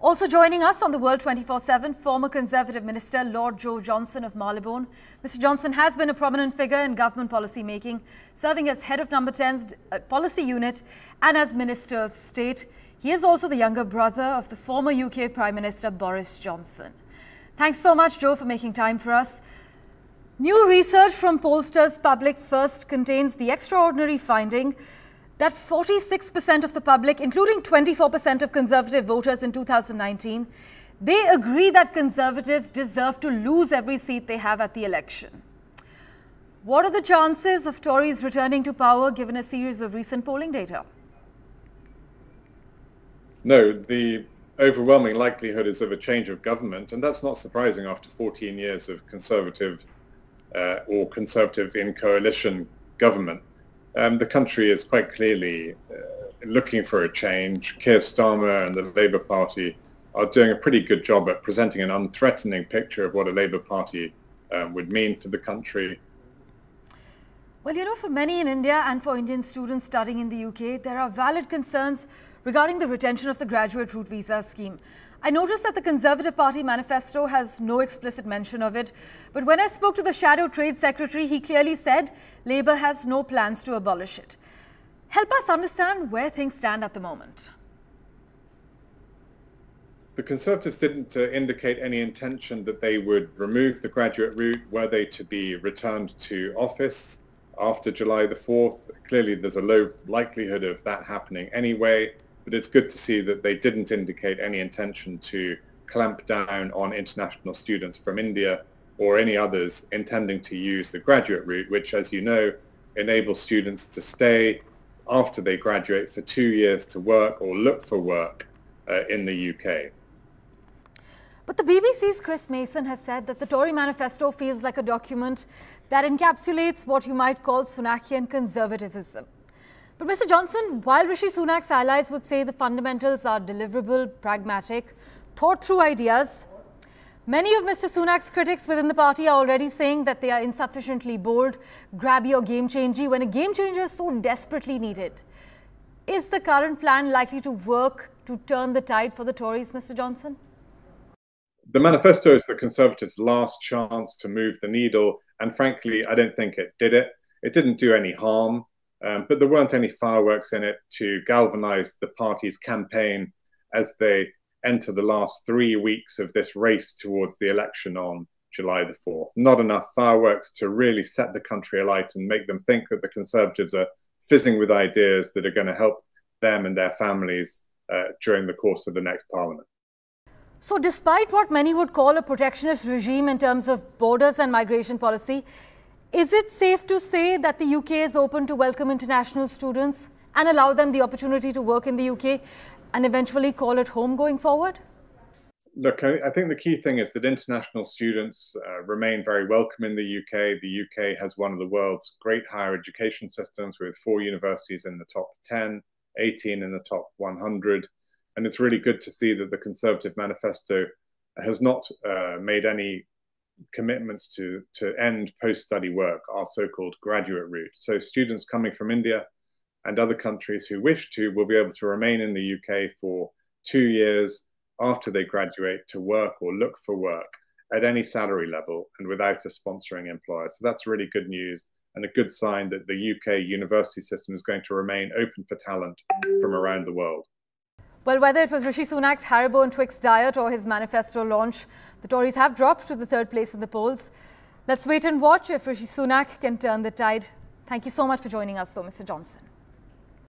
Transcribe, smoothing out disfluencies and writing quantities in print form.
Also joining us on the World 24/7, former Conservative Minister Lord Joe Johnson of Marylebone. Mr. Johnson has been a prominent figure in government policy making, serving as head of Number 10's policy unit and as Minister of State. He is also the younger brother of the former UK Prime Minister Boris Johnson. Thanks so much, Joe, for making time for us. New research from pollsters Public First contains the extraordinary finding that 46% of the public, including 24% of Conservative voters in 2019, they agree that Conservatives deserve to lose every seat they have at the election. What are the chances of Tories returning to power given a series of recent polling data? No, the overwhelming likelihood is of a change of government, and that's not surprising after 14 years of Conservative or Conservative in coalition government. The country is quite clearly looking for a change. Keir Starmer and the Labour Party are doing a pretty good job at presenting an unthreatening picture of what a Labour Party would mean for the country. Well, you know, for many in India and for Indian students studying in the UK, there are valid concerns regarding the retention of the graduate route visa scheme. I noticed that the Conservative Party manifesto has no explicit mention of it, but when I spoke to the Shadow Trade Secretary, he clearly said Labour has no plans to abolish it. Help us understand where things stand at the moment. The Conservatives didn't indicate any intention that they would remove the graduate route were they to be returned to office after July the 4th. Clearly, there's a low likelihood of that happening anyway. But it's good to see that they didn't indicate any intention to clamp down on international students from India or any others intending to use the graduate route, which, as you know, enables students to stay after they graduate for 2 years to work or look for work in the UK. But the BBC's Chris Mason has said that the Tory manifesto feels like a document that encapsulates what you might call Sunakian conservatism. But Mr. Johnson, while Rishi Sunak's allies would say the fundamentals are deliverable, pragmatic, thought-through ideas, many of Mr. Sunak's critics within the party are already saying that they are insufficiently bold, grabby or game-changey when a game-changer is so desperately needed. Is the current plan likely to work to turn the tide for the Tories, Mr. Johnson? The manifesto is the Conservatives' last chance to move the needle, and frankly, I don't think it did it. It didn't do any harm. But there weren't any fireworks in it to galvanize the party's campaign as they enter the last 3 weeks of this race towards the election on July the 4th. Not enough fireworks to really set the country alight and make them think that the Conservatives are fizzing with ideas that are going to help them and their families during the course of the next parliament. So despite what many would call a protectionist regime in terms of borders and migration policy, is it safe to say that the UK is open to welcome international students and allow them the opportunity to work in the UK and eventually call it home going forward? Look, I think the key thing is that international students remain very welcome in the UK. The UK has one of the world's great higher education systems with 4 universities in the top 10, 18 in the top 100. And it's really good to see that the Conservative manifesto has not made any commitments to end post-study work, our so-called graduate route. So students coming from India and other countries who wish to will be able to remain in the UK for 2 years after they graduate to work or look for work at any salary level and without a sponsoring employer. So that's really good news and a good sign that the UK university system is going to remain open for talent from around the world. Well, whether it was Rishi Sunak's Haribo and Twix diet or his manifesto launch, the Tories have dropped to the 3rd place in the polls. Let's wait and watch if Rishi Sunak can turn the tide. Thank you so much for joining us, though, Mr. Johnson.